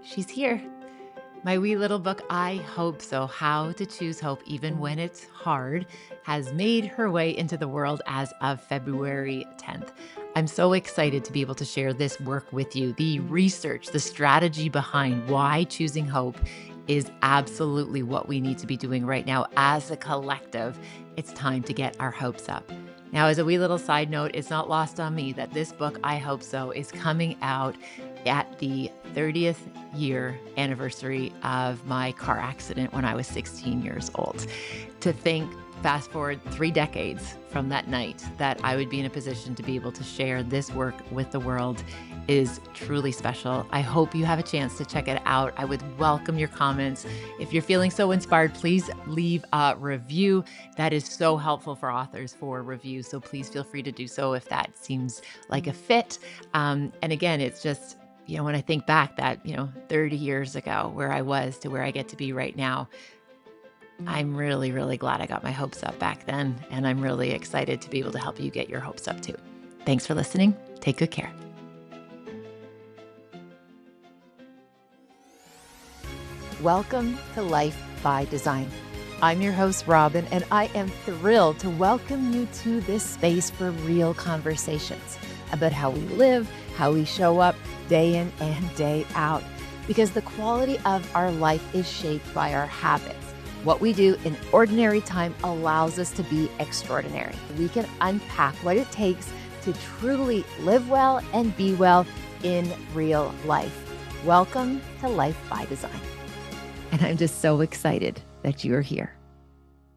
She's here. My wee little book, I Hope So How to Choose Hope Even When It's Hard, has made her way into the world as of February 10th. I'm so excited to be able to share this work with you. The research, the strategy behind why choosing hope is absolutely what we need to be doing right now as a collective. It's time to get our hopes up. Now, as a wee little side note, it's not lost on me that this book, I Hope So, is coming out at the 30th year anniversary of my car accident when I was 16 years old. To think, fast forward 3 decades from that night, that I would be in a position to be able to share this work with the world is truly special. I hope you have a chance to check it out. I would welcome your comments. If you're feeling so inspired, please leave a review. That is so helpful for authors for reviews. So please feel free to do so if that seems like a fit. And again, it's just, when I think back that, 30 years ago, where I was to where I get to be right now, I'm really, really glad I got my hopes up back then. And I'm really excited to be able to help you get your hopes up too. Thanks for listening. Take good care. Welcome to Life by Design. I'm your host, Robyne, and I am thrilled to welcome you to this space for real conversations about how we live, how we show up day in and day out, because the quality of our life is shaped by our habits. What we do in ordinary time allows us to be extraordinary. We can unpack what it takes to truly live well and be well in real life. Welcome to Life by Design. And I'm just so excited that you're here.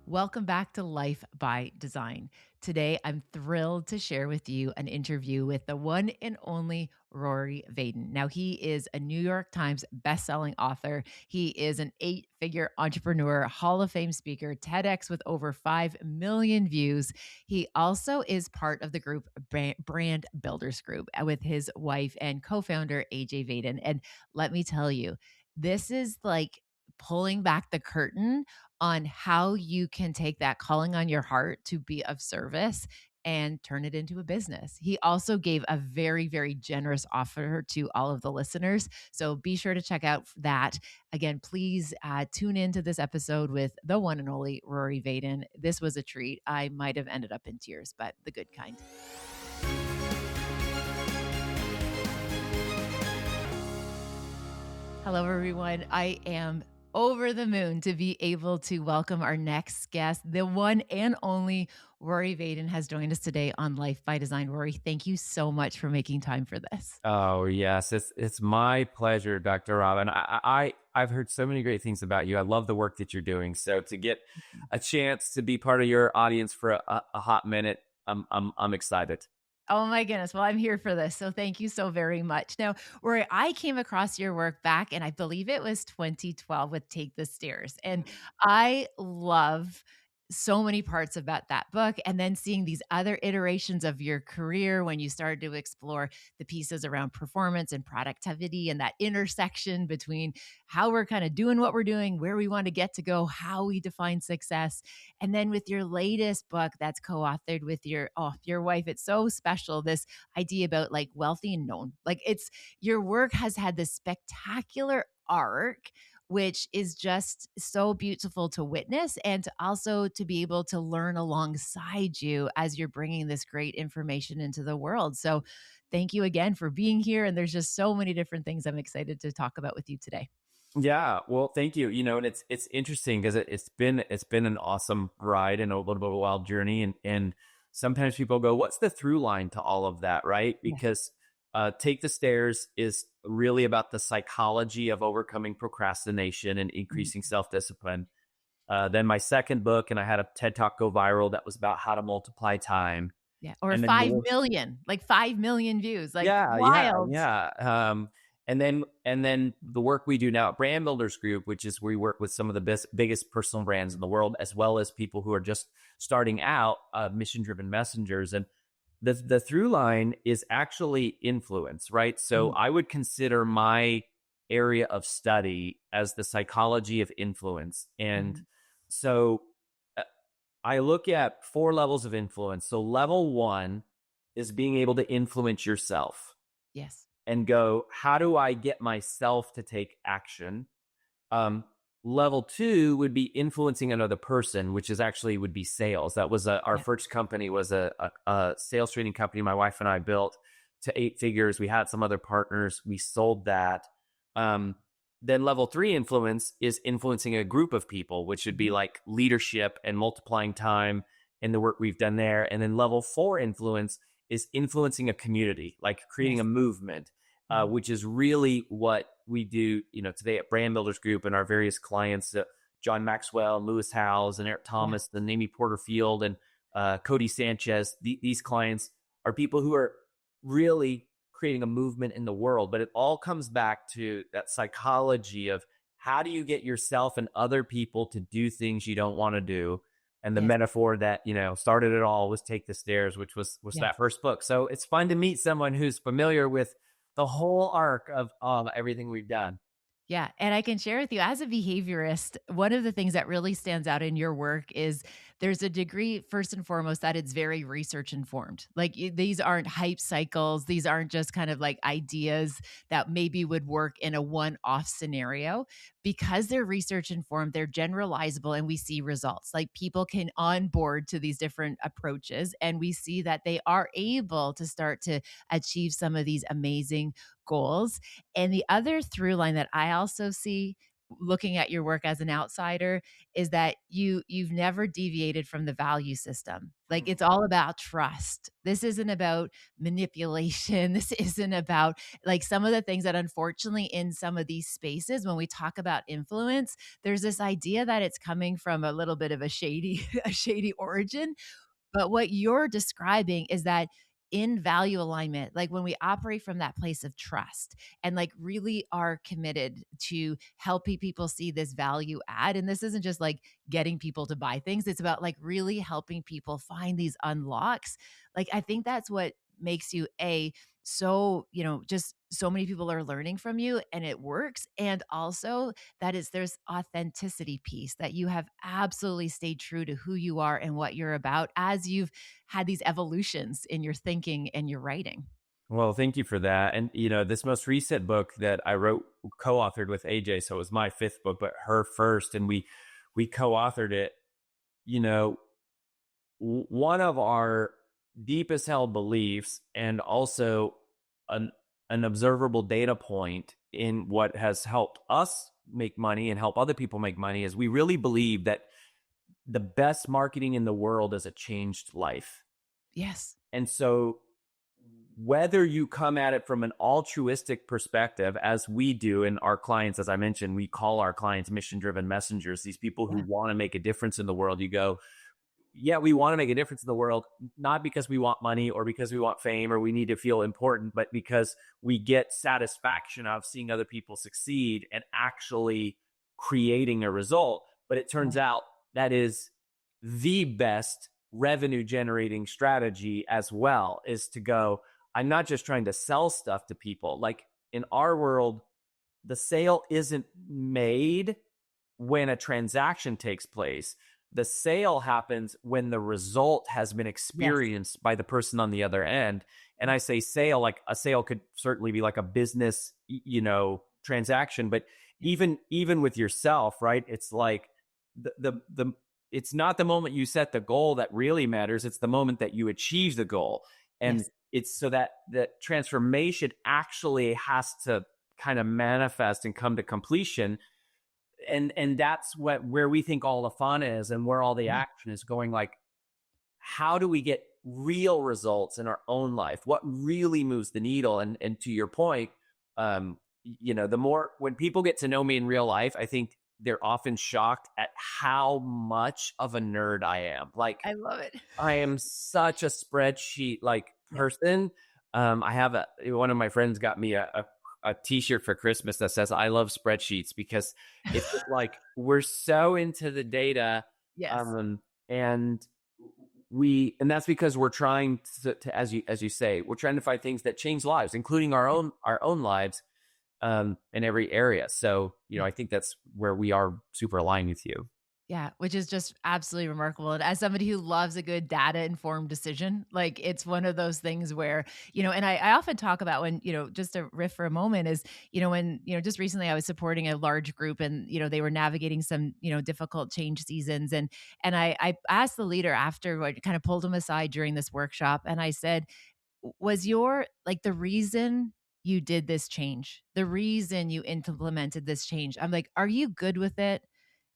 Welcome back to Life by Design. Today, I'm thrilled to share with you an interview with the one and only Rory Vaden. Now, he is a New York Times bestselling author. He is an 8-figure entrepreneur, Hall of Fame speaker, TEDx with over 5 million views. He also is part of the group Brand Builders Group with his wife and co-founder, AJ Vaden. And let me tell you, this is like pulling back the curtain on how you can take that calling on your heart to be of service and turn it into a business. He also gave a very, very generous offer to all of the listeners. So be sure to check out that. Again, please tune into this episode with the one and only Rory Vaden. This was a treat. I might have ended up in tears, but the good kind. Hello, everyone. I am over the moon to be able to welcome our next guest. The one and only Rory Vaden has joined us today on Life by Design. Rory, thank you so much for making time for this. Oh yes, it's my pleasure, Dr. Robin. I've heard so many great things about you. I love the work that you're doing. So to get a chance to be part of your audience for a hot minute, I'm excited. Oh my goodness. Well, I'm here for this. So thank you so very much. Now, Rory, I came across your work back and I believe it was 2012 with Take the Stairs. And I love so many parts about that book. And then seeing these other iterations of your career when you started to explore the pieces around performance and productivity and that intersection between how we're kind of doing what we're doing, where we want to get to go, how we define success. And then with your latest book that's co-authored with your wife, it's so special. This idea about like wealthy and known, like it's your work has had this spectacular arc, which is just so beautiful to witness and to also to be able to learn alongside you as you're bringing this great information into the world. So thank you again for being here. And there's just so many different things I'm excited to talk about with you today. Yeah, well, thank you. And it's interesting because it's been an awesome ride and a little bit of a wild journey. And sometimes people go, "What's the through line to all of that?" Right? Yeah. Because Take the Stairs is really about the psychology of overcoming procrastination and Mhm. increasing self discipline. Then my second book, and I had a TED Talk go viral that was about how to multiply time. Yeah. Or And then 5 million, like 5 million views, like yeah, yeah, wild. yeah. And then the work we do now at Brand Builders Group, which is where we work with some of the biggest personal brands in the world, as well as people who are just starting out, mission-driven messengers. And the through line is actually influence, right? So Mhm. I would consider my area of study as the psychology of influence. And Mhm. so uh, I look at 4 levels of influence. So level 1 is being able to influence yourself. Yes. and go, how do I get myself to take action? Um, Level two would be influencing another person, which is actually would be sales. That was our first company was a sales training company my wife and I built to 8 figures. We had some other partners. We sold that. Um, then level three influence is influencing a group of people, which would be like leadership and multiplying time in the work we've done there. And then level four influence is influencing a community, like creating a Yes. movement, which is really what we do, today at Brand Builders Group and our various clients, John Maxwell, Lewis Howes, and Eric Yeah. Thomas, and Amy Porterfield, and Cody Sanchez. These clients are people who are really creating a movement in the world. But it all comes back to that psychology of how do you get yourself and other people to do things you don't want to do. And the Yes. metaphor that, started it all was Take the Stairs, which was Yes. that first book. So it's fun to meet someone who's familiar with the whole arc of everything we've done. Yeah. And I can share with you as a behaviorist, one of the things that really stands out in your work is there's a degree, first and foremost, that it's very research informed. Like these aren't hype cycles. These aren't just kind of like ideas that maybe would work in a one off scenario. Because they're research informed, they're generalizable and we see results. Like people can onboard to these different approaches and we see that they are able to start to achieve some of these amazing goals. And the other through line that I also see looking at your work as an outsider is that you've never deviated from the value system. Like it's all about trust. This isn't about manipulation. This isn't about like some of the things that unfortunately in some of these spaces when we talk about influence, there's this idea that it's coming from a little bit of a shady a shady origin. But what you're describing is that in value alignment, like when we operate from that place of trust and like really are committed to helping people see this value add. And this isn't just like getting people to buy things, it's about like really helping people find these unlocks. Like, I think that's what makes you so, just so many people are learning from you and it works. And also that is there's authenticity piece that you have absolutely stayed true to who you are and what you're about as you've had these evolutions in your thinking and your writing. Well, thank you for that. And, this most recent book that I wrote, co-authored with AJ, so it was my fifth book, but her first, and we co-authored it. One of our deepest held beliefs and also an observable data point in what has helped us make money and help other people make money is we really believe that the best marketing in the world is a changed life. Yes. And so whether you come at it from an altruistic perspective, as we do in our clients, as I mentioned, we call our clients mission-driven messengers, these people who want to make a difference in the world. You go, yeah, we want to make a difference in the world, not because we want money or because we want fame or we need to feel important, but because we get satisfaction of seeing other people succeed and actually creating a result. But it turns out that is the best revenue generating strategy as well, is to go, I'm not just trying to sell stuff to people. Like in our world, the sale isn't made when a transaction takes place. The sale happens when the result has been experienced by the person on the other end. And I say sale, like a sale could certainly be like a business, transaction, but even with yourself, right? It's like it's not the moment you set the goal that really matters. It's the moment that you achieve the goal. And it's so that the transformation actually has to kind of manifest and come to completion. And that's where we think all the fun is and where all the action is going. Like, how do we get real results in our own life? What really moves the needle? And to your point, the more when people get to know me in real life, I think they're often shocked at how much of a nerd I am. Like, I love it. I am such a spreadsheet like person. I have one of my friends got me a t-shirt for Christmas that says I love spreadsheets, because it's just like we're so into the data. Yes. And that's because we're trying to as you say, we're trying to find things that change lives, including our own lives in every area. So, I think that's where we are super aligned with you. Yeah, which is just absolutely remarkable. And as somebody who loves a good data informed decision, like it's one of those things where, and I often talk about when, just to riff for a moment is, when, just recently I was supporting a large group and, they were navigating some, difficult change seasons. And I asked the leader after, I kind of pulled him aside during this workshop and I said, Was your like the reason you did this change, the reason you implemented this change, I'm like, are you good with it?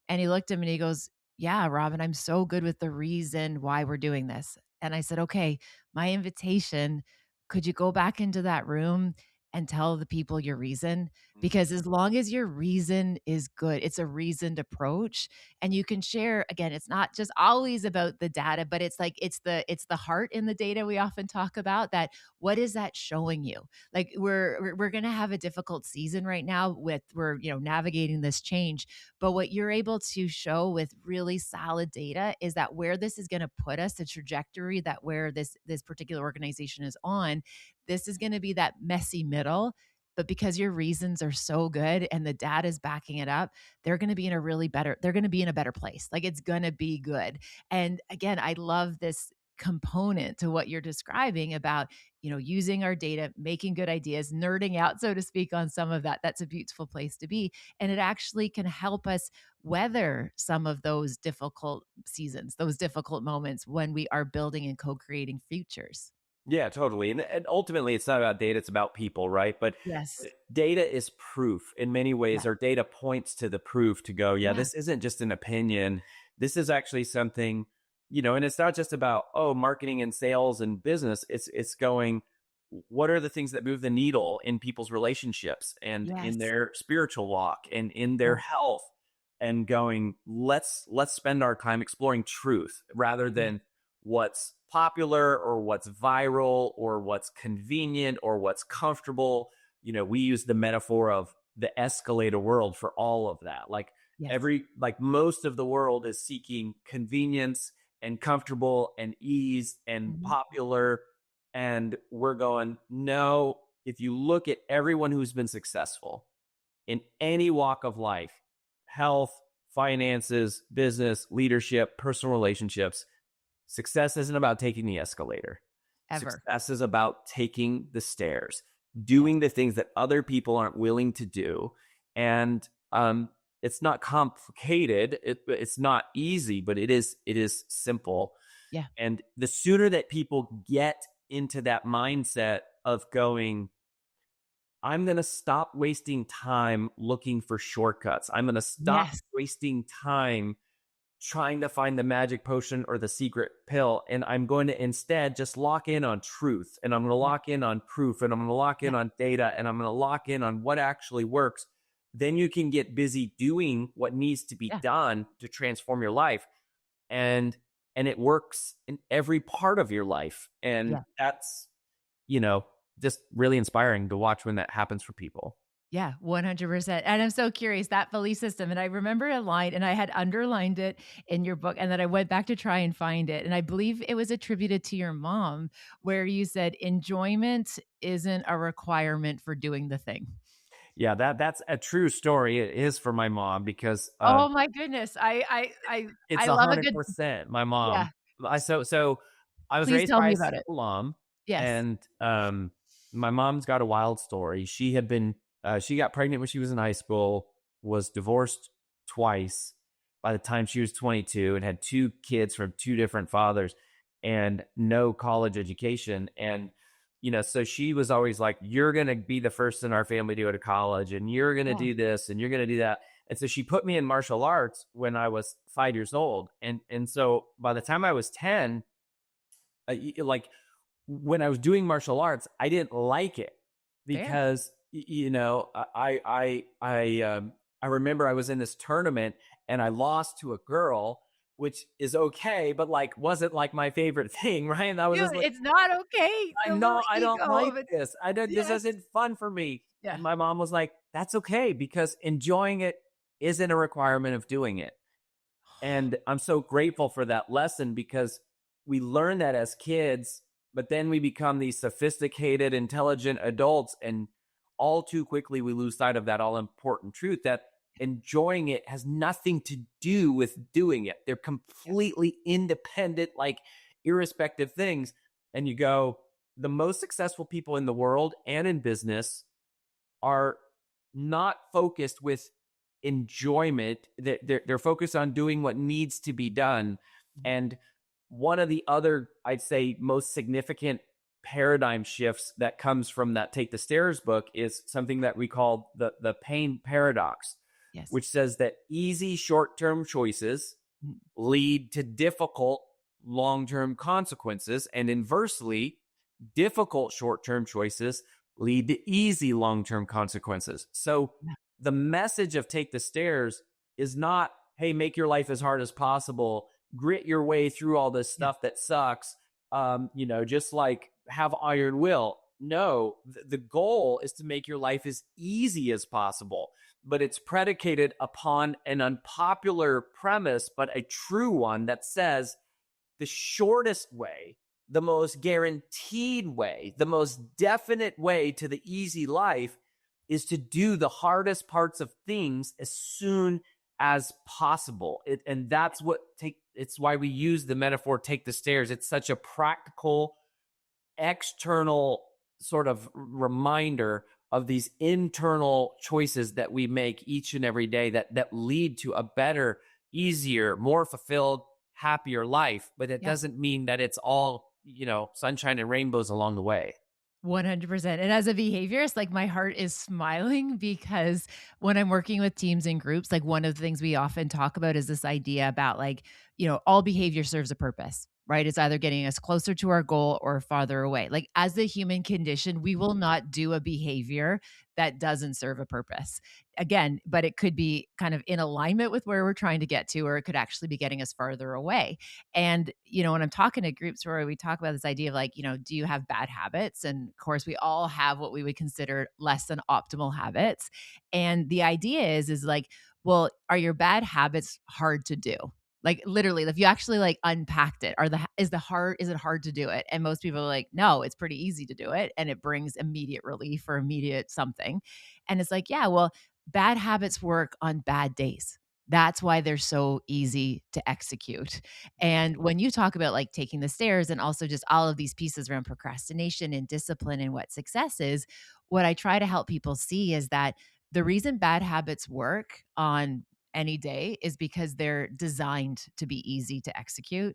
And he looked at me and he goes, "Yeah, Robin, I'm so good with the reason why we're doing this." And I said, "Okay, my invitation, could you go back into that room and tell the people your reason? Because as long as your reason is good, it's a reasoned approach and you can share again, it's not just always about the data, but it's like it's the heart in the data we often talk about that what is that showing you? Like we're going to have a difficult season right now with we're, navigating this change, but what you're able to show with really solid data is that where this is going to put us, the trajectory that where this particular organization is on, this is going to be that messy middle. But because your reasons are so good and the data is backing it up, they're going to be in a better place. Like it's going to be good. And again, I love this component to what you're describing about using our data, making good ideas, nerding out, so to speak, on some of that. That's a beautiful place to be, and it actually can help us weather some of those difficult seasons, those difficult moments when we are building and co-creating futures. Yeah, totally. And ultimately, it's not about data, it's about people, right? But Yes. data is proof in many Yeah. ways, or data points to the proof to go, yeah, Yeah. this isn't just an opinion. This is actually something, and it's not just about, oh, marketing and sales and business. It's going, what are the things that move the needle in people's relationships and in Yes. their spiritual walk and in their Yeah. health, and going, let's spend our time exploring truth rather Yeah. than what's popular or what's viral or what's convenient or what's comfortable. We use the metaphor of the escalator world for all of that. Like Yes. most of the world is seeking convenience and comfortable and ease and Mhm. popular. And we're going, no, if you look at everyone who's been successful in any walk of life, health, finances, business, leadership, personal relationships, success isn't about taking the escalator. Ever. Success is about taking the stairs, Yes. doing the things that other people aren't willing to do. And it's not complicated. It's not easy, but it is simple. Yeah. And the sooner that people get into that mindset of going, I'm going to stop wasting time looking for shortcuts. I'm going to stop Yes. wasting time trying to find the magic potion or the secret pill. And I'm going to instead just lock in on truth. And I'm going to Yeah. lock in on proof. And I'm going to lock Yeah. in on data. And I'm going to lock in on what actually works. Then you can get busy doing what needs to be Yeah. done to transform your life. And it works in every part of your life. And Yeah. that's, you know, just really inspiring to watch when that happens for people. Yeah, 100%. And I'm so curious that belief system. And I remember a line, and I had underlined it in your book, and then I went back to try and find it. And I believe it was attributed to your mom, where you said, enjoyment isn't a requirement for doing the thing. Yeah, that's a true story. It is for my mom because Oh my goodness. I it's love a good, 100% my yeah. mom. So I was Please raised tell by me a about it. single mom, Yes. and my mom's got a wild story. She had been she got pregnant when she was in high school, was divorced twice by the time she was 22, and had two kids from two different fathers and no college education. And so she was always like, you're going to be the first in our family to go to college, and you're going to Oh, do this, and you're going to do that. And so she put me in martial arts when I was 5 years old. And so by the time I was 10, like when I was doing martial arts, I didn't like it fair. because, I remember I was in this tournament and I lost to a girl, which is okay, but like wasn't like my favorite thing, right? And I was Dude, just like, it's not okay. I The little know I don't ego like of it. this. I don't. This Yes. isn't fun for me. Yeah. And my mom was like, "That's okay because enjoying it isn't a requirement of doing it." And I'm so grateful for that lesson because we learn that as kids, but then we become these sophisticated, intelligent adults, and all too quickly we lose sight of that all important truth that enjoying it has nothing to do with doing it. They're completely independent, like irrespective things. And you go, the most successful people in the world and in business are not focused with enjoyment. They're focused on doing what needs to be done. And one of the other, I'd say, most significant paradigm shifts that comes from that Take the Stairs book is something that we call the pain paradox, Yes. which says that easy short-term choices lead to difficult long-term consequences, and inversely, difficult short-term choices lead to easy long-term consequences. So the message of Take the Stairs is not, hey, make your life as hard as possible, grit your way through all this stuff that sucks, just like have iron will. No, the goal is to make your life as easy as possible, but it's predicated upon an unpopular premise, but a true one that says the shortest way, the most guaranteed way, the most definite way to the easy life is to do the hardest parts of things as soon as possible. And that's it's why we use the metaphor take the stairs. It's such a practical, external sort of reminder of these internal choices that we make each and every day that lead to a better, easier, more fulfilled, happier life. But it doesn't mean that it's all, sunshine and rainbows along the way. 100%. And as a behaviorist, like my heart is smiling because when I'm working with teams and groups, like one of the things we often talk about is this idea about like, all behavior serves a purpose, right? It's either getting us closer to our goal or farther away. Like as the human condition, we will not do a behavior that doesn't serve a purpose. Again, but it could be kind of in alignment with where we're trying to get to, or it could actually be getting us farther away. And, when I'm talking to groups where we talk about this idea of like, do you have bad habits? And of course, we all have what we would consider less than optimal habits. And the idea is like, well, are your bad habits hard to do? Like literally, if you actually like unpacked it, is it hard to do it? And most people are like, no, it's pretty easy to do it. And it brings immediate relief or immediate something. And it's like, yeah, well, bad habits work on bad days. That's why they're so easy to execute. And when you talk about like taking the stairs and also just all of these pieces around procrastination and discipline and what success is, what I try to help people see is that the reason bad habits work on any day is because they're designed to be easy to execute.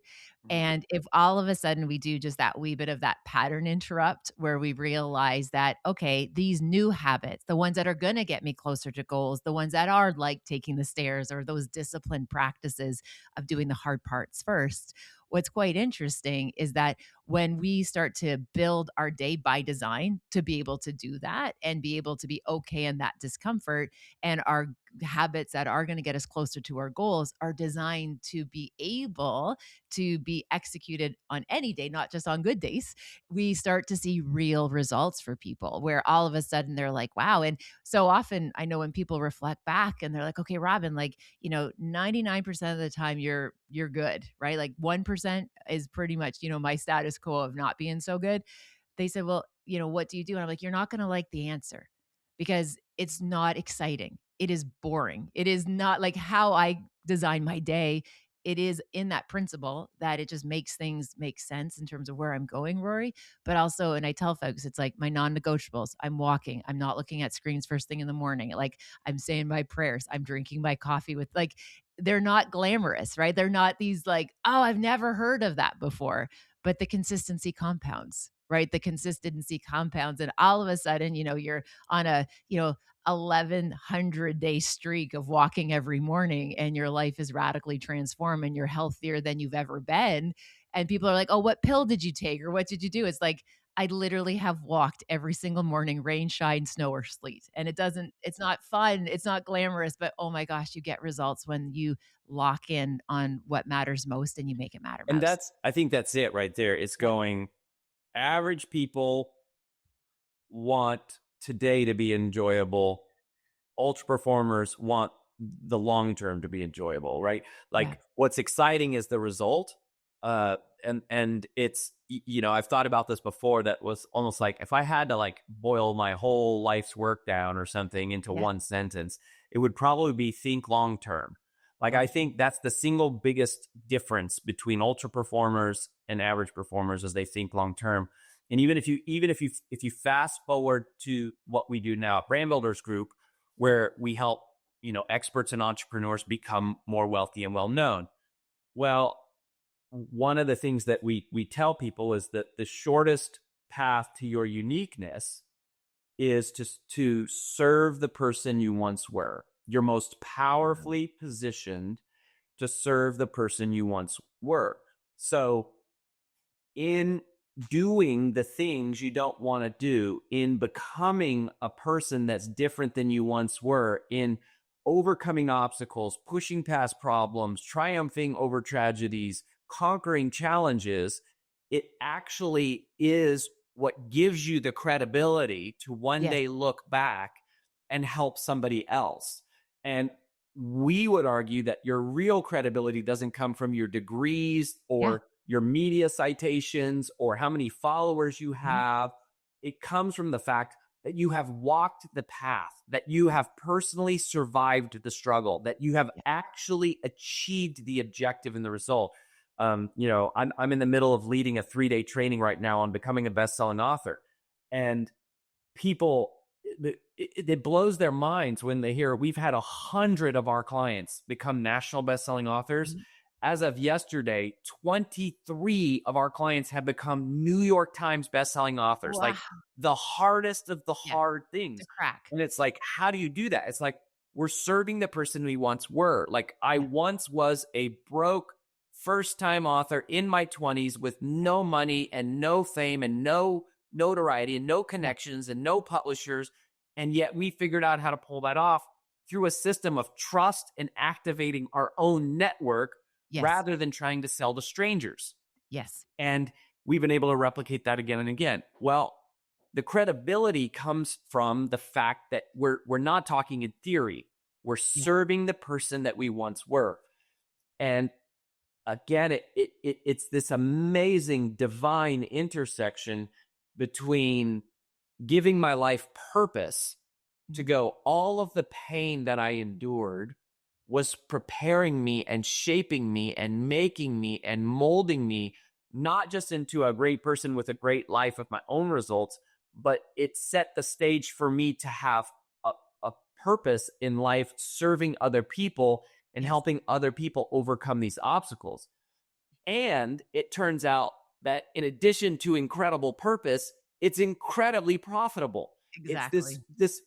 And if all of a sudden we do just that wee bit of that pattern interrupt where we realize that, okay, these new habits, the ones that are going to get me closer to goals, the ones that are like taking the stairs or those disciplined practices of doing the hard parts first, what's quite interesting is that when we start to build our day by design to be able to do that and be able to be okay in that discomfort, and our habits that are going to get us closer to our goals are designed to be able to be executed on any day, not just on good days, we start to see real results for people where all of a sudden they're like, wow. And so often I know when people reflect back and they're like, okay, Robyne, like, 99% of the time you're good, right? Like 1% is pretty much, my status quo of not being so good. They said, well, what do you do? And I'm like, you're not going to like the answer because it's not exciting. It is boring. It is not like how I design my day. It is in that principle that it just makes things make sense in terms of where I'm going, Rory. But also, and I tell folks, it's like my non-negotiables. I'm walking. I'm not looking at screens first thing in the morning. Like I'm saying my prayers. I'm drinking my coffee with like, they're not glamorous, right? They're not these like, oh, I've never heard of that before. But the consistency compounds, right? The consistency compounds. And all of a sudden, you're on a, 1,100-day streak of walking every morning and your life is radically transformed and you're healthier than you've ever been. And people are like, oh, what pill did you take? Or what did you do? It's like, I literally have walked every single morning, rain, shine, snow, or sleet. And it's not fun. It's not glamorous, but oh my gosh, you get results when you lock in on what matters most and you make it matter And most. I think that's it right there. It's going, average people want today to be enjoyable. Ultra performers want the long term to be enjoyable, right? Like what's exciting is the result. And it's I've thought about this before. That was almost like if I had to like boil my whole life's work down or something into Yeah. one sentence, it would probably be think long term. Like I Love. think that's the single biggest difference between ultra performers and average performers is they think long term. And even if you fast forward to what we do now at Brand Builders Group, where we help experts and entrepreneurs become more wealthy and well known. Well, one of the things that we tell people is that the shortest path to your uniqueness is to serve the person you once were. You're most powerfully positioned to serve the person you once were. So in doing the things you don't want to do, in becoming a person that's different than you once were, in overcoming obstacles, pushing past problems, triumphing over tragedies, conquering challenges, it actually is what gives you the credibility to one Yes. day look back and help somebody else. And we would argue that your real credibility doesn't come from your degrees Yeah. or your media citations or how many followers you Mhm. have. It comes from the fact that you have walked the path, that you have personally survived the struggle, that you have Yeah. actually achieved the objective and the result. I'm in the middle of leading a 3-day training right now on becoming a best-selling author, and people, it blows their minds when they hear we've had 100 of our clients become national best-selling authors. Mhm. As of yesterday, 23 of our clients have become New York Times best-selling authors, Wow. like the hardest of the Yeah. hard To things. crack. And it's like, how do you do that? It's like, we're serving the person we once were. Like, I Yeah. once was a broke first-time author in my 20s with no money and no fame and no notoriety and no Yeah. connections and no publishers. And yet we figured out how to pull that off through a system of trust and activating our own network Yes. rather than trying to sell to strangers. Yes. And we've been able to replicate that again and again. Well, the credibility comes from the fact that we're not talking in theory. We're Yeah. serving the person that we once were. And again, it's this amazing divine intersection between giving my life purpose to Mhm. go, all of the pain that I endured was preparing me and shaping me and making me and molding me, not just into a great person with a great life of my own results, but it set the stage for me to have a, a purpose in life serving other people and Yes. helping other people overcome these obstacles. And it turns out that in addition to incredible purpose, it's incredibly profitable. It's this Exactly. this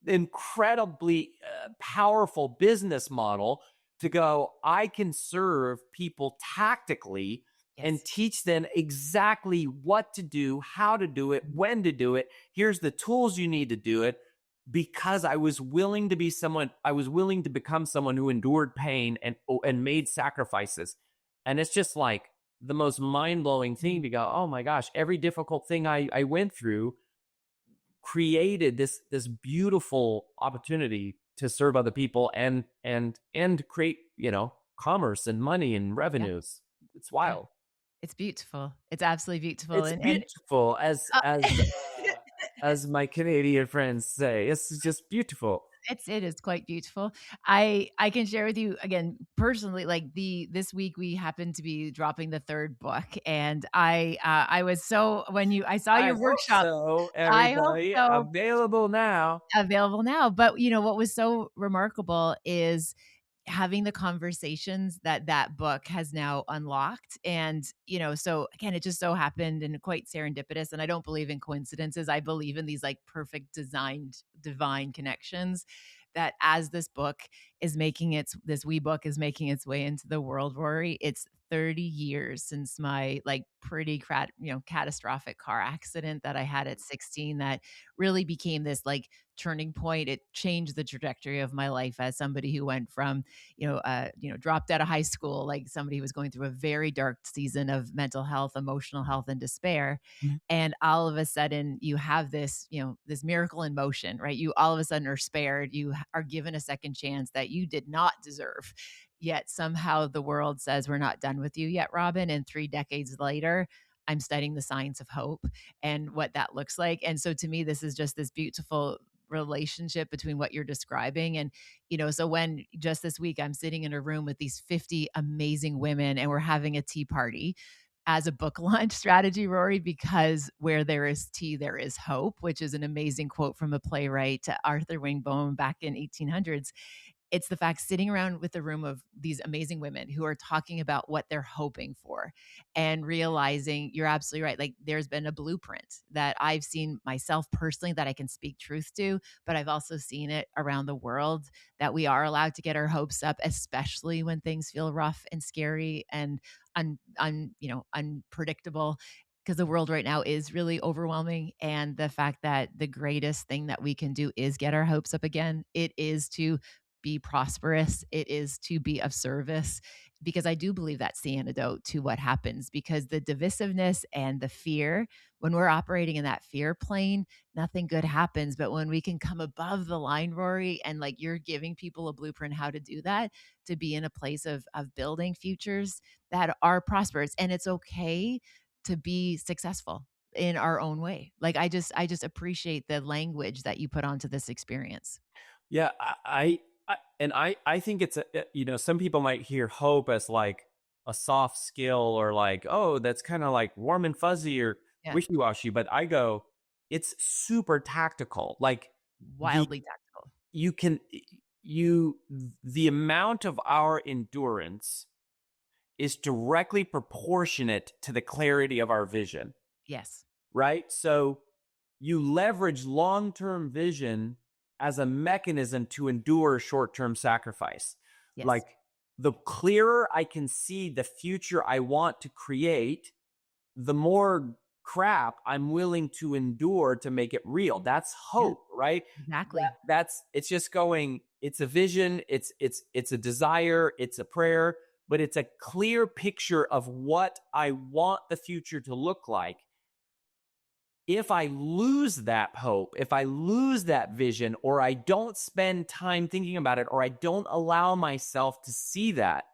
incredibly powerful business model to go, I can serve people tactically and Yes. teach them exactly what to do, how to do it, Mhm. when to do it. Here's the tools you need to do it, because I was willing to be someone, I was willing to become someone who endured pain and made sacrifices. And it's just like the most mind-blowing thing Mhm. to go, oh my gosh, every difficult thing I went through created this beautiful opportunity to serve other people and create, commerce and money and Yeah. revenues. It's Yeah. wild. It's beautiful. It's absolutely beautiful. It's beautiful, as Uh, as my Canadian friends say. It's just beautiful. it is quite beautiful. I can share with you again personally, like this week we happened to be dropping the third book, and I was so when you I saw I your hope workshop. so, I hope everybody. so. Available now. Available now. But what was so remarkable is having the conversations that that book has now unlocked. And, so again, it just so happened and quite serendipitous. And I don't believe in coincidences. I believe in these like perfect designed divine connections that as this wee book is making its way into the world, Rory, it's 30 years since my like pretty catastrophic car accident that I had at 16 that really became this like turning point. It changed the trajectory of my life as somebody who went from dropped out of high school, like somebody who was going through a very dark season of mental health, emotional health, and despair. Mhm. And all of a sudden, you have this miracle in motion, right? You all of a sudden are spared. You are given a second chance that you did not deserve. Yet somehow the world says we're not done with you yet, Robin. And 3 decades later, I'm studying the science of hope and what that looks like. And so to me, this is just this beautiful relationship between what you're describing. And, so when just this week I'm sitting in a room with these 50 amazing women and we're having a tea party as a book launch strategy, Rory, because where there is tea, there is hope, which is an amazing quote from a playwright, Arthur Wing Bowen, back in 1800s. It's the fact sitting around with a room of these amazing women who are talking about what they're hoping for and realizing you're absolutely right. Like there's been a blueprint that I've seen myself personally that I can speak truth to, but I've also seen it around the world that we are allowed to get our hopes up, especially when things feel rough and scary and unpredictable, because the world right now is really overwhelming. And the fact that the greatest thing that we can do is get our hopes up again. It is to be prosperous. It is to be of service, because I do believe that's the antidote to what happens, because the divisiveness and the fear, when we're operating in that fear plane, nothing good happens. But when we can come above the line, Rory, and like you're giving people a blueprint how to do that, to be in a place of building futures that are prosperous, and it's okay to be successful in our own way. Like I just appreciate the language that you put onto this experience. Yeah, I think it's some people might hear hope as like a soft skill or like, oh, that's kind of like warm and fuzzy or Yeah. wishy-washy, but I go, it's super tactical. Like the Wildly tactical. you can you the amount of our endurance is directly proportionate to the clarity of our vision, Yes. right? So you leverage long-term vision as a mechanism to endure short-term sacrifice. Yes. Like the clearer I can see the future I want to create, the more crap I'm willing to endure to make it real. That's Yeah, hope, right? exactly. That's it's just going, it's a vision, it's a desire, it's a prayer, but it's a clear picture of what I want the future to look like. If I lose that hope, if I lose that vision, or I don't spend time thinking about it, or I don't allow myself to see that,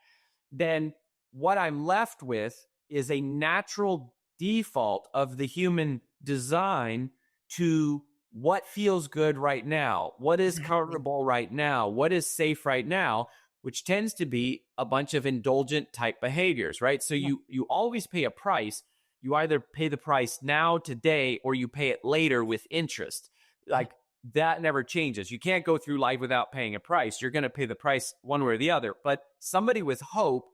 then what I'm left with is a natural default of the human design to what feels good right now, what is Exactly. comfortable right now, what is safe right now, which tends to be a bunch of indulgent type behaviors, right? So Yeah. you always pay a price. You either pay the price now, today, or you pay it later with interest. Yeah. Like that never changes. You can't go through life without paying a price. You're going to pay the price one way or the other. But somebody with hope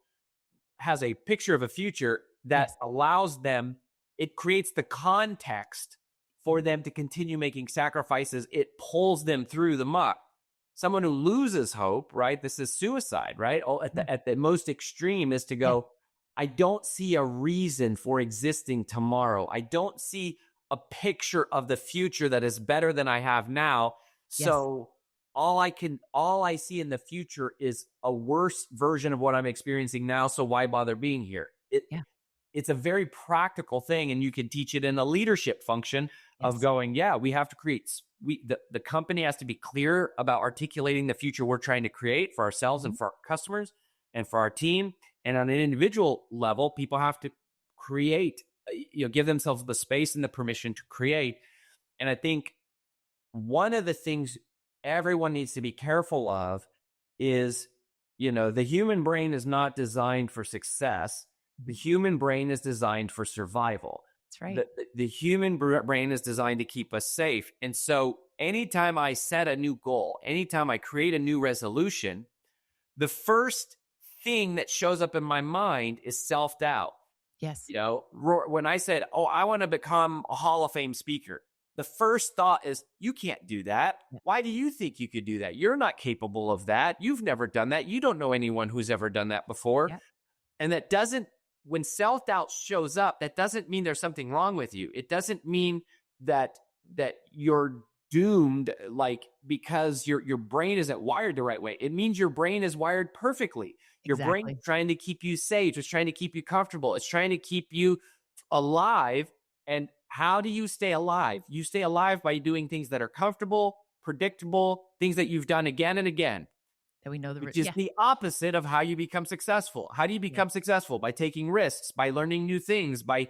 has a picture of a future that Yes. allows them, it creates the context for them to continue making sacrifices. It pulls them through the muck. Someone who loses hope, right? This is suicide, right? Oh, Yeah. at the most extreme is to Yeah. go, I don't see a reason for existing tomorrow. I don't see a picture of the future that is better than I have now. Yes. So all I see in the future is a worse version of what I'm experiencing now. So why bother being here? Yeah. It's a very practical thing, and you can teach it in a leadership function of Yes. going, yeah, we have to create, the company has to be clear about articulating the future we're trying to create for ourselves Mhm. and for our customers and for our team. And on an individual level, people have to create, give themselves the space and the permission to create. And I think one of the things everyone needs to be careful of is, the human brain is not designed for success. The Mhm. human brain is designed for survival. That's right. The human brain is designed to keep us safe. And so anytime I set a new goal, anytime I create a new resolution, the first thing that shows up in my mind is self-doubt. Yes. When I said, oh, I want to become a Hall of Fame speaker, the first thought is, you can't do that. Yeah. Why do you think you could do that? You're not capable of that. You've never done that. You don't know anyone who's ever done that before. Yeah. And that doesn't, when self-doubt shows up, that doesn't mean there's something wrong with you. It doesn't mean that you're doomed, like, because your brain isn't wired the right way. It means your brain is wired perfectly. Your brain is Exactly. trying to keep you safe. It's trying to keep you comfortable. It's trying to keep you alive. And how do you stay alive? You stay alive by doing things that are comfortable, predictable, things that you've done again and again. That we know which is yeah. the opposite of how you become successful. How do you Yeah. become successful? By taking risks, by learning new things, Yeah.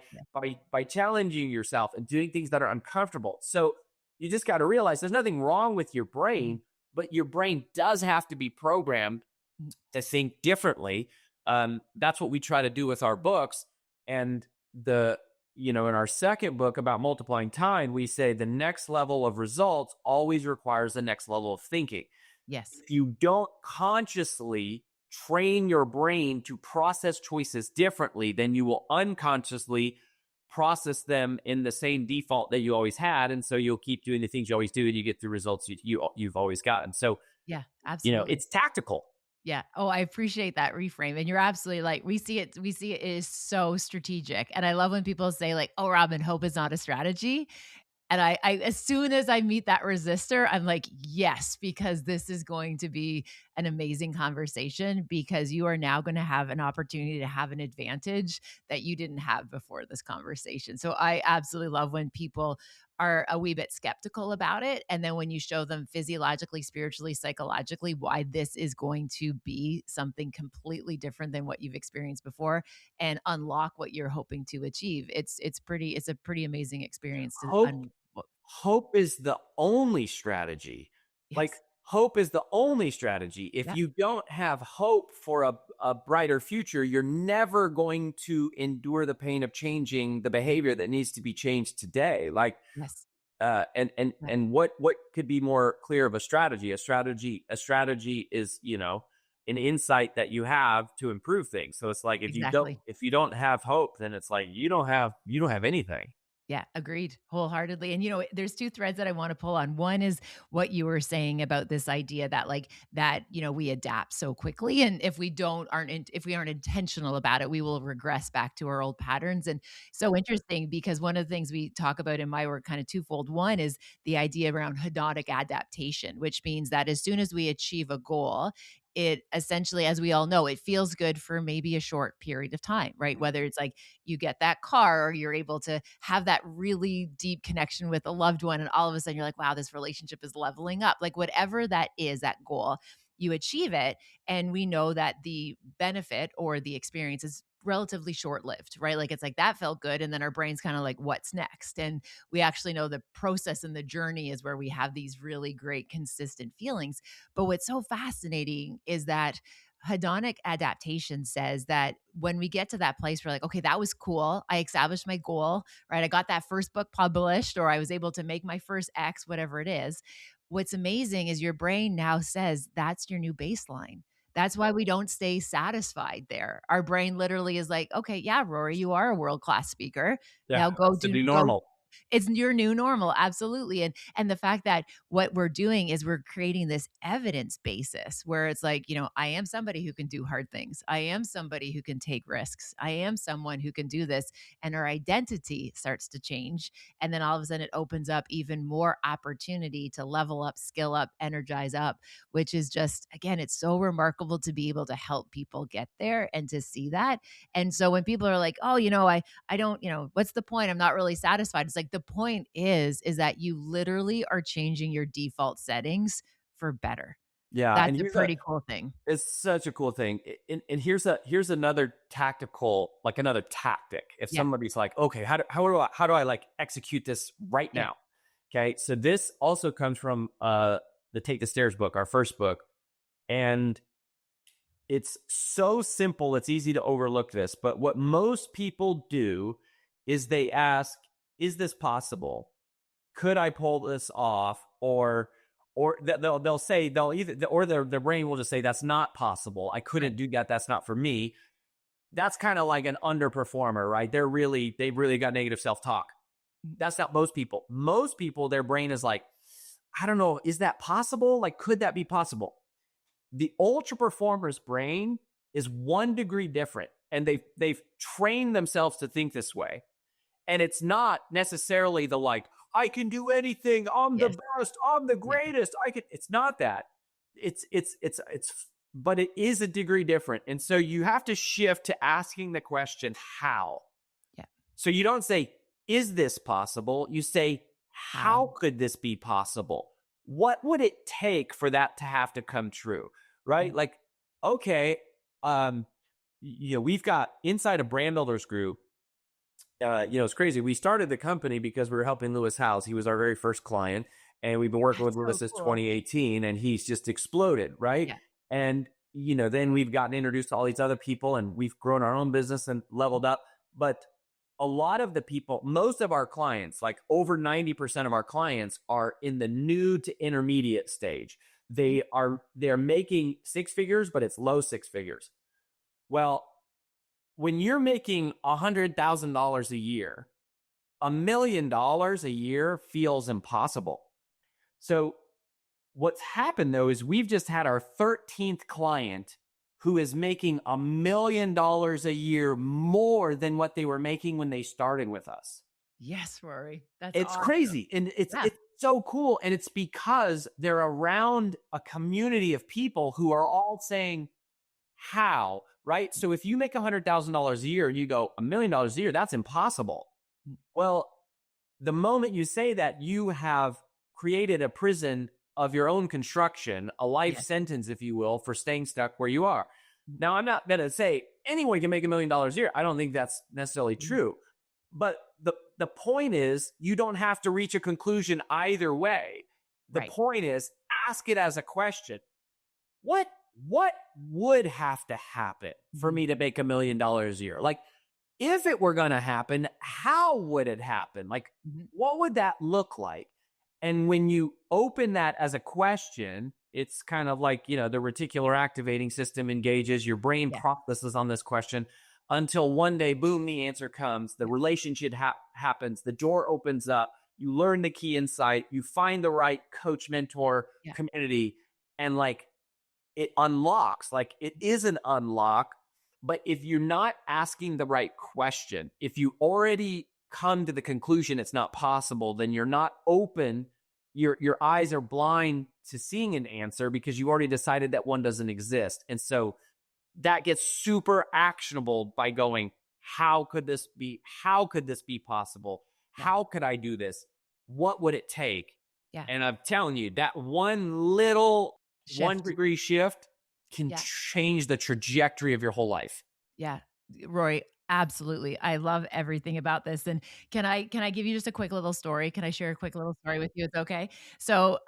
by challenging yourself and doing things that are uncomfortable. So you just got to realize there's nothing wrong with your Mhm. brain, but your brain does have to be programmed Mhm. to think differently. That's what we try to do with our books. And in our second book about multiplying time, we say the next level of results always requires the next level of thinking. Yes. If you don't consciously train your brain to process choices differently, then you will unconsciously process them in the same default that you always had. And so you'll keep doing the things you always do and you get the results you've always gotten. So, Yeah, absolutely. it's tactical. Yeah. Oh, I appreciate that reframe. And you're absolutely like, we see it is so strategic. And I love when people say, like, oh, Robin, hope is not a strategy. And I as soon as I meet that resistor, I'm like, yes, because this is going to be an amazing conversation because you are now going to have an opportunity to have an advantage that you didn't have before this conversation. So I absolutely love when people are a wee bit skeptical about it. And then when you show them physiologically, spiritually, psychologically, why this is going to be something completely different than what you've experienced before and unlock what you're hoping to achieve. It's a pretty amazing experience to Hope is the only strategy. Like, yes. hope is the only strategy. If Yeah. you don't have hope for a brighter future, you're never going to endure the pain of changing the behavior that needs to be changed today. Like, Yes. Yeah. and what could be more clear of a strategy? A strategy is, an insight that you have to improve things. So it's like Exactly. if you don't have hope, then it's like you don't have anything. Yeah, agreed wholeheartedly. And there's two threads that I want to pull on. One is what you were saying about this idea that we adapt so quickly, and if we aren't intentional about it, we will regress back to our old patterns. And so interesting because one of the things we talk about in my work kind of twofold. One is the idea around hedonic adaptation, which means that as soon as we achieve a goal, it essentially, as we all know, it feels good for maybe a short period of time, right? Whether it's like you get that car or you're able to have that really deep connection with a loved one and all of a sudden you're like, wow, this relationship is leveling up, like whatever that is, that goal, you achieve it, and we know that the benefit or the experience is relatively short-lived, right? Like it's like that felt good and then our brain's kind of like, what's next? And we actually know the process and the journey is where we have these really great consistent feelings. But what's so fascinating is that hedonic adaptation says that when we get to that place, we're like, okay, that was cool. I established my goal, right? I got that first book published, or I was able to make my first X, whatever it is. What's amazing is your brain now says that's your new baseline. That's why we don't stay satisfied there. Our brain literally is like, okay, yeah, Rory, you are a world class speaker. Yeah, Now go it's the do, new go. normal. It's your new normal, absolutely. And the fact that what we're doing is we're creating this evidence basis where it's like, I am somebody who can do hard things. I am somebody who can take risks. I am someone who can do this. And our identity starts to change. And then all of a sudden it opens up even more opportunity to level up, skill up, energize up, which is just, again, it's so remarkable to be able to help people get there and to see that. And so when people are like, oh, I don't, what's the point? I'm not really satisfied. It's like the point is that you literally are changing your default settings for better. Yeah, That's and a pretty cool thing. it's such a cool thing. And here's another another tactic. If Yeah. somebody's like, okay, how do I like execute this right Yeah. now? Okay, so this also comes from the Take the Stairs book, our first book, and it's so simple. It's easy to overlook this, but what most people do is they ask, "Is this possible? Could I pull this off?" Or they'll say they'll either or their brain will just say that's not possible. I Right. couldn't do that. That's not for me. That's kind of like an underperformer, right? They've really got negative self-talk. That's not most people. Most people, their brain is like, I don't know, is that possible? Like, could that be possible? The ultra performer's brain is 1 degree different, and they've trained themselves to think this way. And it's not necessarily the like, I can do anything. I'm the Yes. best. I'm the Yeah. greatest. It's not that. But it is a degree different. And so you have to shift to asking the question, how? Yeah. So you don't say, is this possible? You say, How? how could this be possible? What would it take for that to have to come true? right? Like, okay, um, we've got inside a brand builders group. It's crazy. We started the company because we were helping Lewis Howes. He was our very first client, and we've been working with That's Lewis so since cool. 2018, and he's just exploded, right? Yeah. And then we've gotten introduced to all these other people, and we've grown our own business and leveled up. But a lot of the people, most of our clients, like over 90% of our clients, are in the new to intermediate stage. They're making six figures, but it's low six figures. Well, when you're making $100,000 a year, $1 million a year feels impossible. So what's happened though is we've just had our 13th client who is making $1 million a year more than what they were making when they started with us. Yes, Rory. That's It's awesome. crazy. And it's Yeah. it's so cool. And it's because they're around a community of people who are all saying, how, right? So if you make $100,000 a year and you go $1 million a year, that's impossible. Well, the moment you say that, you have created a prison of your own construction, a life Yes. sentence, if you will, for staying stuck where you are. Now, I'm not going to say anyone can make $1 million a year. I don't think that's necessarily true. But the point is, you don't have to reach a conclusion either way. The Right. point is, ask it as a question. What would have to happen for me to make $1 million a year? Like, if it were going to happen, how would it happen? Like, what would that look like? And when you open that as a question, it's kind of like, the reticular activating system engages, your brain Yeah. processes on this question until one day, boom, the answer comes, the relationship happens, the door opens up, you learn the key insight, you find the right coach, mentor, Yeah. community, and like, it unlocks. Like, it is an unlock. But if you're not asking the right question, if you already come to the conclusion it's not possible, then you're not open. Your eyes are blind to seeing an answer because you already decided that one doesn't exist. And so that gets super actionable by going, how could this be? How could this be possible? Yeah. How could I do this? What would it take? Yeah. And I'm telling you, that one little Shift. 1 degree shift can Yeah. change the trajectory of your whole life. Yeah. Rory, absolutely. I love everything about this. And can I give you just a quick little story? Can I share a quick little story with you? It's okay. So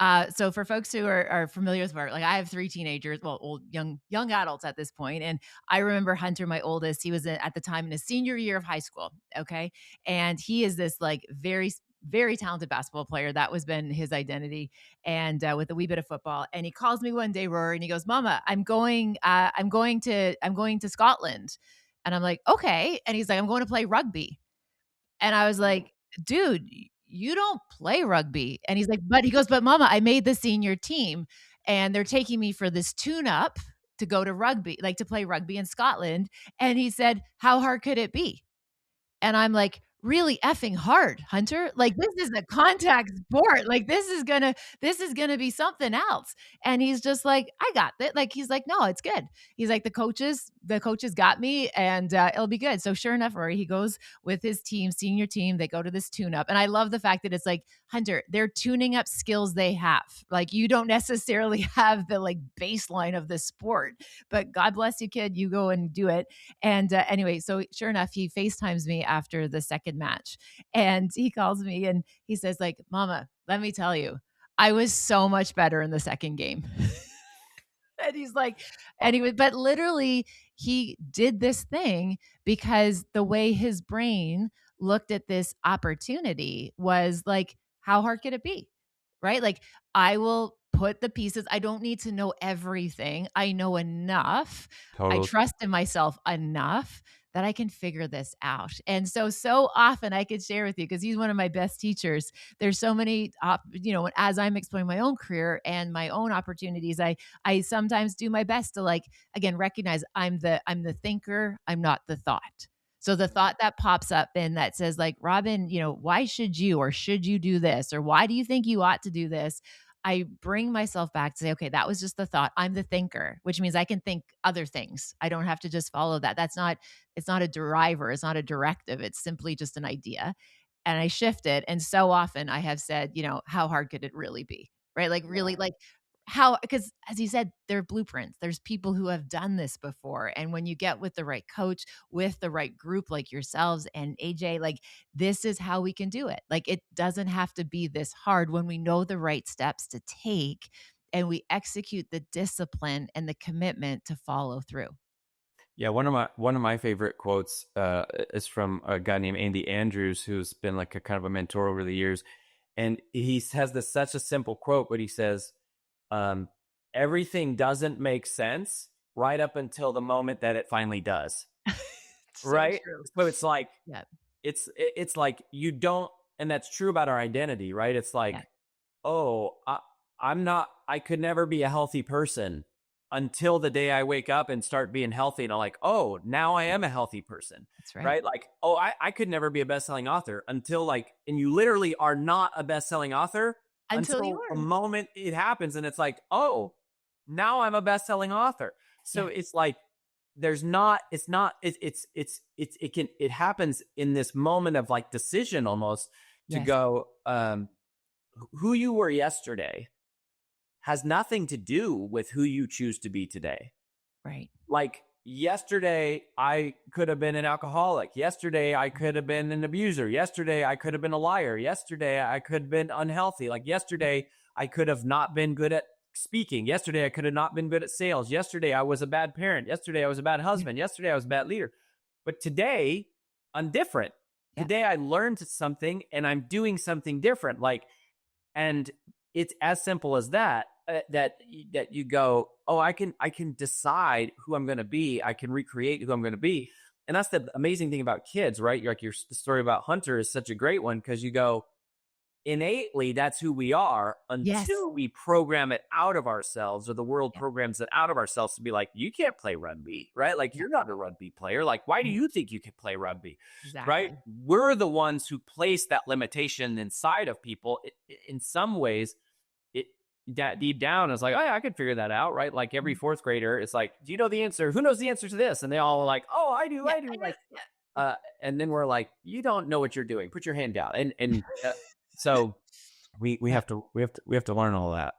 for folks who are familiar with work, like I have three teenagers, well, old young adults at this point, and I remember Hunter, my oldest. He was at the time in his senior year of high school. Okay, and he is this like very talented basketball player. That was been his identity, and with a wee bit of football. And he calls me one day, Rory, and he goes, "Mama, I'm going to Scotland." And I'm like, "Okay." And he's like, "I'm going to play rugby." And I was like, "Dude, you don't play rugby." And he's like, "But," he goes, "But Mama, I made the senior team and they're taking me for this tune up to go to rugby, like to play rugby in Scotland." And he said, "How hard could it be?" And I'm like, "Really effing hard, Hunter. Like, this is a contact sport. Like, this is gonna be something else." And he's just like, "I got it." Like, he's like, "No, it's good." He's like, the coaches got me and, it'll be good." So sure enough, Rory, he goes with his team, senior team, they go to this tune up. And I love the fact that it's like, Hunter, they're tuning up skills they have. Like, you don't necessarily have the, like, baseline of the sport, but God bless you, kid, you go and do it. And anyway, so sure enough, he FaceTimes me after the second match and he calls me and he says, like, "Mama, let me tell you, I was so much better in the second game." And he's like, but literally, he did this thing because the way his brain looked at this opportunity was like, how hard could it be? Right? Like, I will put the pieces. I don't need to know everything. I know enough. I Totally. trust in myself enough that I can figure this out. And so often I could share with you because he's one of my best teachers. There's so many, as I'm exploring my own career and my own opportunities, I sometimes do my best to like, again, recognize I'm the thinker, I'm not the thought. So the thought that pops up and that says like, Robyne, why should you or should you do this? Or why do you think you ought to do this? I bring myself back to say, okay, that was just the thought. I'm the thinker, which means I can think other things. I don't have to just follow that. It's not a driver. It's not a directive. It's simply just an idea. And I shift it. And so often I have said, how hard could it really be? Right. Like, really, like, how, because as you said, there are blueprints. There's people who have done this before. And when you get with the right coach, with the right group like yourselves and AJ, like this is how we can do it. Like it doesn't have to be this hard when we know the right steps to take and we execute the discipline and the commitment to follow through. Yeah, one of my favorite quotes is from a guy named Andy Andrews, who's been like a kind of a mentor over the years, and he has this such a simple quote, but he says, um, "Everything doesn't make sense right up until the moment that it finally does." So Right? true. So it's like Yeah. it's like you don't, and that's true about our identity, right? It's like, Yeah. oh, I'm not, I could never be a healthy person until the day I wake up and start being healthy. And I'm like, oh, now I am a healthy person, That's right. right? Like, oh, I could never be a best-selling author until like, and you literally are not a best-selling author Until you until the are. moment it happens. And it's like, oh, now I'm a best-selling author. So Yeah. it's like, there's not, it's not, it happens in this moment of like decision almost to Yes. go, who you were yesterday has nothing to do with who you choose to be today. Right. Like yesterday, I could have been an alcoholic. Yesterday, I could have been an abuser. Yesterday, I could have been a liar. Yesterday, I could have been unhealthy. Like yesterday, I could have not been good at speaking. Yesterday, I could have not been good at sales. Yesterday, I was a bad parent. Yesterday, I was a bad Yeah. husband. Yesterday, I was a bad leader. But today, I'm different. Yeah. Today, I learned something and I'm doing something different. Like, and it's as simple as that. That you go, oh, I can decide who I'm going to be. I can recreate who I'm going to be, and that's the amazing thing about kids, right? Like your story about Hunter is such a great one because you go, innately that's who we are Yes. until we program it out of ourselves, or the world Yeah. programs it out of ourselves to be like, you can't play rugby, right? Like Yeah. you're not a rugby player. Like why do Yeah. you think you can play rugby, right? Exactly. We're the ones who place that limitation inside of people. In some ways, it that deep down is like, oh yeah, I could figure that out, right? Like every Mhm. fourth grader is like, do you know the answer? Who knows the answer to this? And they all are like, oh, Yeah. I do. I Like, just, yeah. and then we're like, you don't know what you're doing. Put your hand down. So we Yeah. have to we have to learn all that.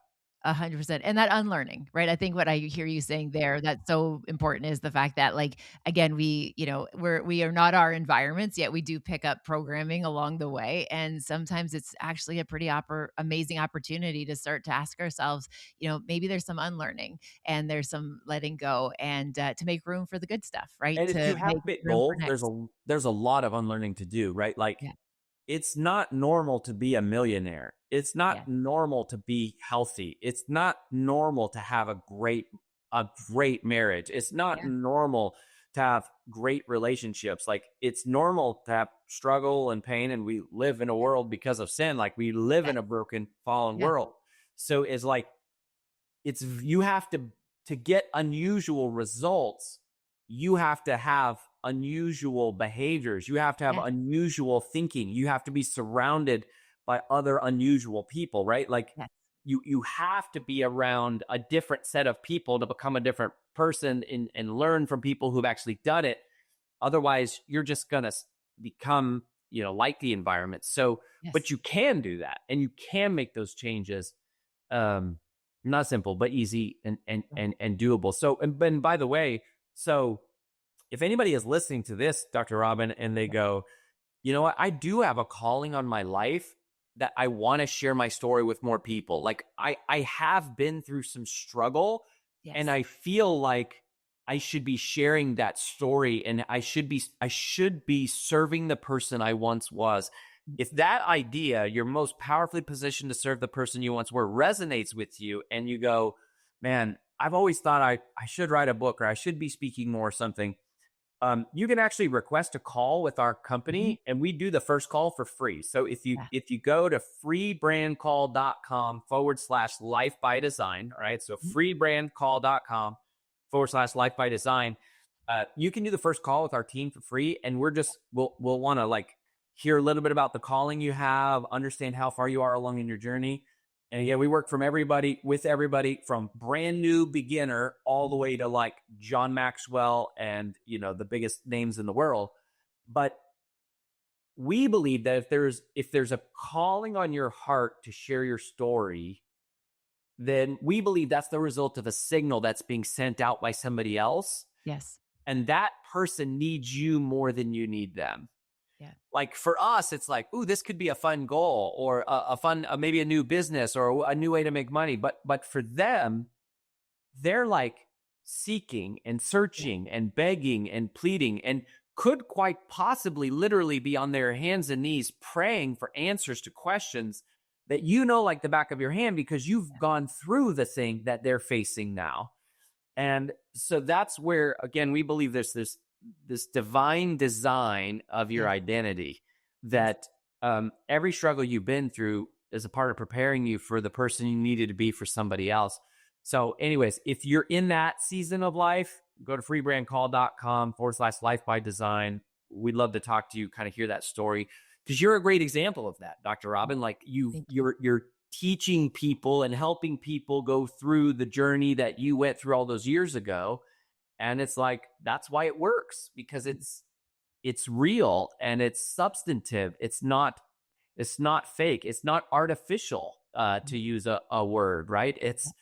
100%. And that unlearning, right? I think what I hear you saying there that's so important is the fact that like again, we are not our environments, yet we do pick up programming along the way. And sometimes it's actually a pretty amazing opportunity to start to ask ourselves, maybe there's some unlearning and there's some letting go and to make room for the good stuff, right? And if you To have make big room for goals, next. there's a lot of unlearning to do, right? Like Yeah. it's not normal to be a millionaire. It's Yeah. not normal to be healthy. It's not normal to have a great marriage. It's not Yeah. normal to have great relationships. Like it's normal to have struggle and pain, and we live in a world because of sin. Like we live Yeah. in a broken, fallen Yeah. world. So it's like it's you have to get unusual results. You have to have unusual behaviors. You have to have Yeah. unusual thinking. You have to be surrounded by other unusual people, right? Like Yes. you have to be around a different set of people to become a different person and learn from people who've actually done it. Otherwise, you're just gonna become, like the environment. So, but Yes. you can do that, and you can make those changes. Um, Not simple, but easy and doable. So, and by the way, so if anybody is listening to this, Dr. Robin, and they go, you know what, I do have a calling on my life that I want to share my story with more people. Like I have been through some struggle, and Yes. I feel like I should be sharing that story, and I should be serving the person I once was. If that idea, you're most powerfully positioned to serve the person you once were, resonates with you, and you go, man, I've always thought I should write a book, or I should be speaking more, or something. You can actually request a call with our Mhm. company, and we do the first call for free. So Yeah. if you go to freebrandcall.com/life by design, all right. So Mhm. freebrandcall.com/life by design, you can do the first call with our team for free, and we'll want to like hear a little bit about the calling you have, understand how far you are along in your journey. And again, we work with everybody from brand new beginner all the way to like John Maxwell and, the biggest names in the world. But we believe that if there's a calling on your heart to share your story, then we believe that's the result of a signal that's being sent out by somebody else. Yes. And that person needs you more than you need them. Yeah. Like for us, it's like, ooh, this could be a fun goal or a fun, maybe a new business or a new way to make money. But for them, they're like seeking and searching and begging and pleading and could quite possibly literally be on their hands and knees praying for answers to questions that you know like the back of your hand because you've gone through the thing that they're facing now. And so that's where, again, we believe there's this divine design of your identity that every struggle you've been through is a part of preparing you for the person you needed to be for somebody else. So anyways, if you're in that season of life, go to freebrandcall.com/life by design. We'd love to talk to you, kind of hear that story, because you're a great example of that, Dr. Robyne. Like you're teaching people and helping people go through the journey that you went through all those years ago. And it's like, that's why it works, because it's real and it's substantive. It's not fake. It's not artificial, to use a word, right? It's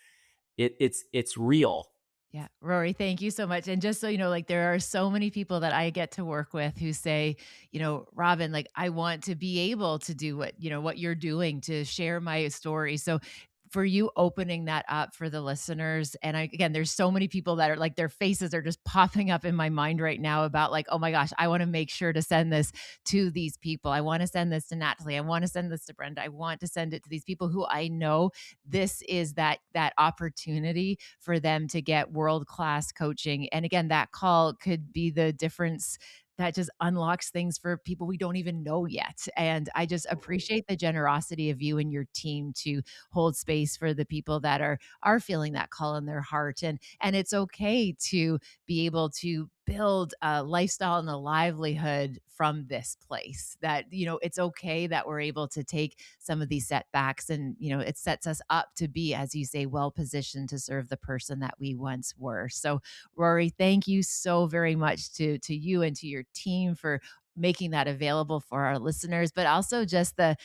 real. Yeah. Rory, thank you so much. And just so you know, like there are so many people that I get to work with who say, Robyne, like I want to be able to do what you're doing, to share my story. So for you opening that up for the listeners. And again, there's so many people that are like, their faces are just popping up in my mind right now about like, oh my gosh, I want to make sure to send this to these people. I want to send this to Natalie. I want to send this to Brenda. I want to send it to these people who I know this is that opportunity for them to get world-class coaching. And again, that call could be the difference that just unlocks things for people we don't even know yet. And I just appreciate the generosity of you and your team to hold space for the people that are feeling that call in their heart. And it's okay to be able to build a lifestyle and a livelihood from this place. That, it's okay that we're able to take some of these setbacks and, it sets us up to be, as you say, well positioned to serve the person that we once were. So Rory, thank you so very much to you and to your team for making that available for our listeners, but also just the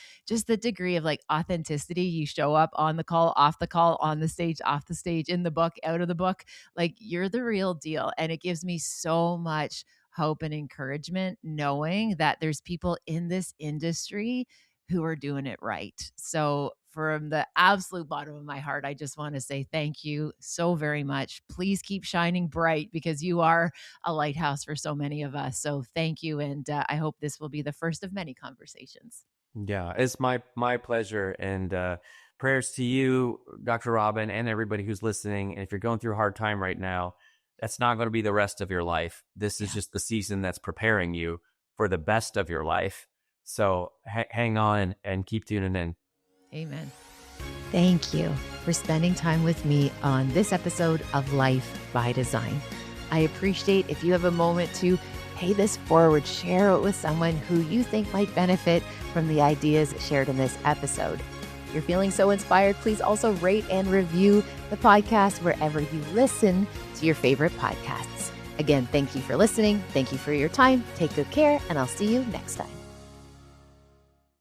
degree of like authenticity. You show up on the call, off the call, on the stage, off the stage, in the book, out of the book. Like you're the real deal. And it gives me so much hope and encouragement knowing that there's people in this industry who are doing it right. So from the absolute bottom of my heart, I just want to say thank you so very much. Please keep shining bright because you are a lighthouse for so many of us. So thank you. And I hope this will be the first of many conversations. Yeah, it's my pleasure. And prayers to you, Dr. Robyne, and everybody who's listening. And if you're going through a hard time right now, that's not going to be the rest of your life. This is just the season that's preparing you for the best of your life. So hang on and keep tuning in. Amen. Thank you for spending time with me on this episode of Life by Design. I appreciate if you have a moment to pay this forward, share it with someone who you think might benefit from the ideas shared in this episode. If you're feeling so inspired, please also rate and review the podcast wherever you listen to your favorite podcasts. Again, thank you for listening. Thank you for your time. Take good care, and I'll see you next time.